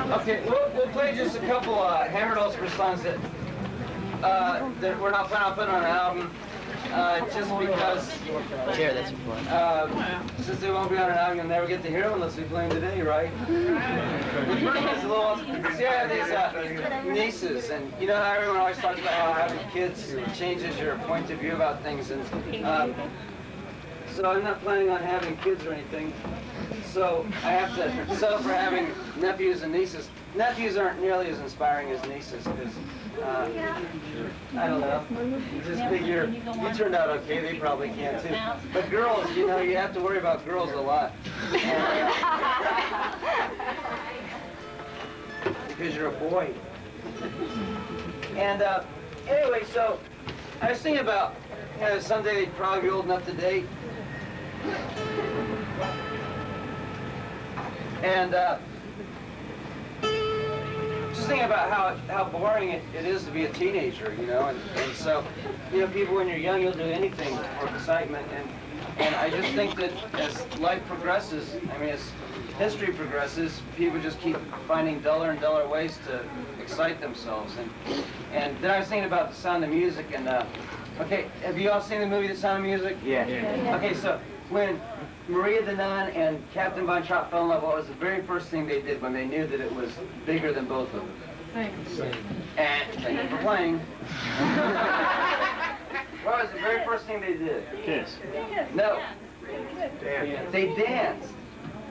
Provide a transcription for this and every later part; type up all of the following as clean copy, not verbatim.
Okay, we'll play just a couple Hammer Dulcimer songs that we're not planning on putting on an album, just because since they won't be on an album, you'll never get to hear them unless we play them today, right? The first one's a little, see, I have these nieces, and you know how everyone always talks about how having kids changes your point of view about things, and so I'm not planning on having kids or anything. So I have to settle for having nephews and nieces. Nephews aren't nearly as inspiring as nieces because, I don't know, you just figure you turned out okay, they probably can too. But girls, you know, you have to worry about girls a lot. Because you're a boy. And anyway, so I was thinking about, you know, someday they'd probably be old enough to date. And just thinking about how boring it is to be a teenager, you know, and so, you know, people when you're young, you'll do anything for excitement, and I just think that as life progresses, I mean, as history progresses, people just keep finding duller and duller ways to excite themselves, and then I was thinking about The Sound of Music, and okay, have you all seen the movie The Sound of Music? Yeah. Okay, so when Maria the Nun and Captain Von Trapp fell in love, what was the very first thing they did when they knew that it was bigger than both of them? Thanks. And thank you for playing. What was the very first thing they did? Kiss. No. Dance. They danced.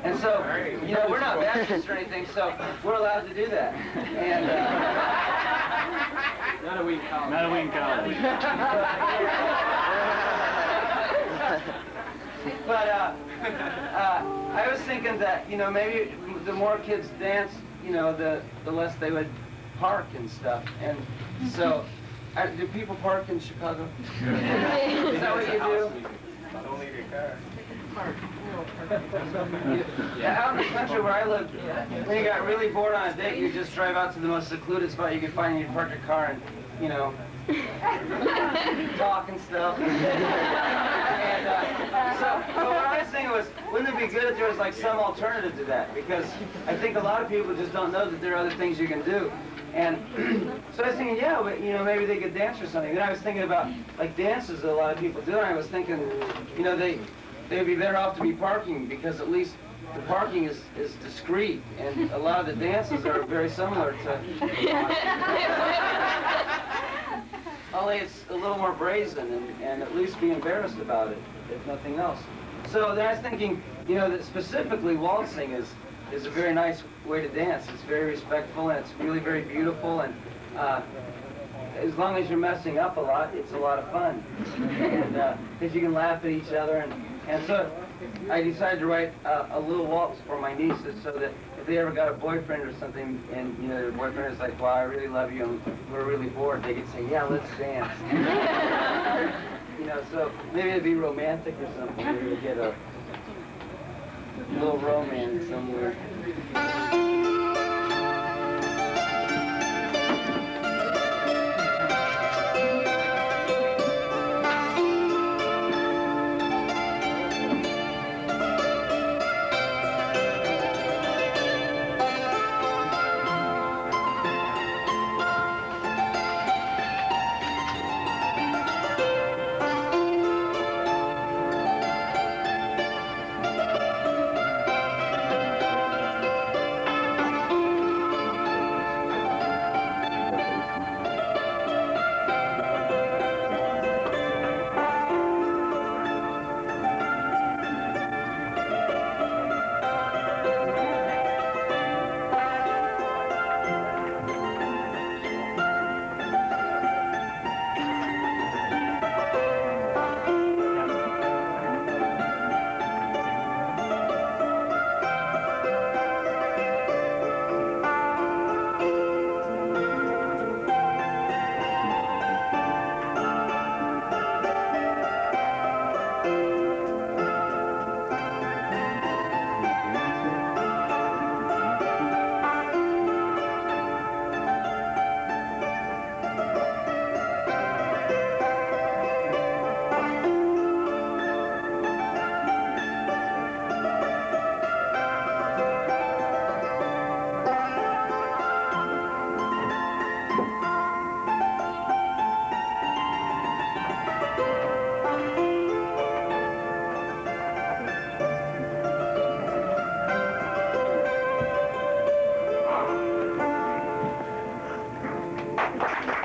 And so, you know, we're not Baptists or anything, so we're allowed to do that. And not a Wheaton college. Not a Wheaton college. But I was thinking that, you know, maybe the more kids dance, you know, the less they would park and stuff. And so, do people park in Chicago? Is that what you do? Don't leave your car. Yeah, out in the country where I live, when you got really bored on a date, you just drive out to the most secluded spot you can find and you park your car and, you know, talk and stuff. And so what I was thinking was, wouldn't it be good if there was like some alternative to that? Because I think a lot of people just don't know that there are other things you can do. And so I was thinking, yeah, but, you know, maybe they could dance or something. Then I was thinking about like dances that a lot of people do, and I was thinking, you know, they would be better off to be parking because at least the parking is discreet, and a lot of the dances are very similar to. Only it's a little more brazen, and at least be embarrassed about it, if nothing else. So then I was thinking, you know, that specifically waltzing is a very nice way to dance. It's very respectful, and it's really very beautiful, and as long as you're messing up a lot, it's a lot of fun. And because you can laugh at each other, and so I decided to write a little waltz for my nieces so that if they ever got a boyfriend or something, and you know their boyfriend is like, "Wow, I really love you," and we're really bored, they could say, "Yeah, let's dance." You know, so maybe it'd be romantic or something. Maybe we'd get a little romance somewhere. Thank you.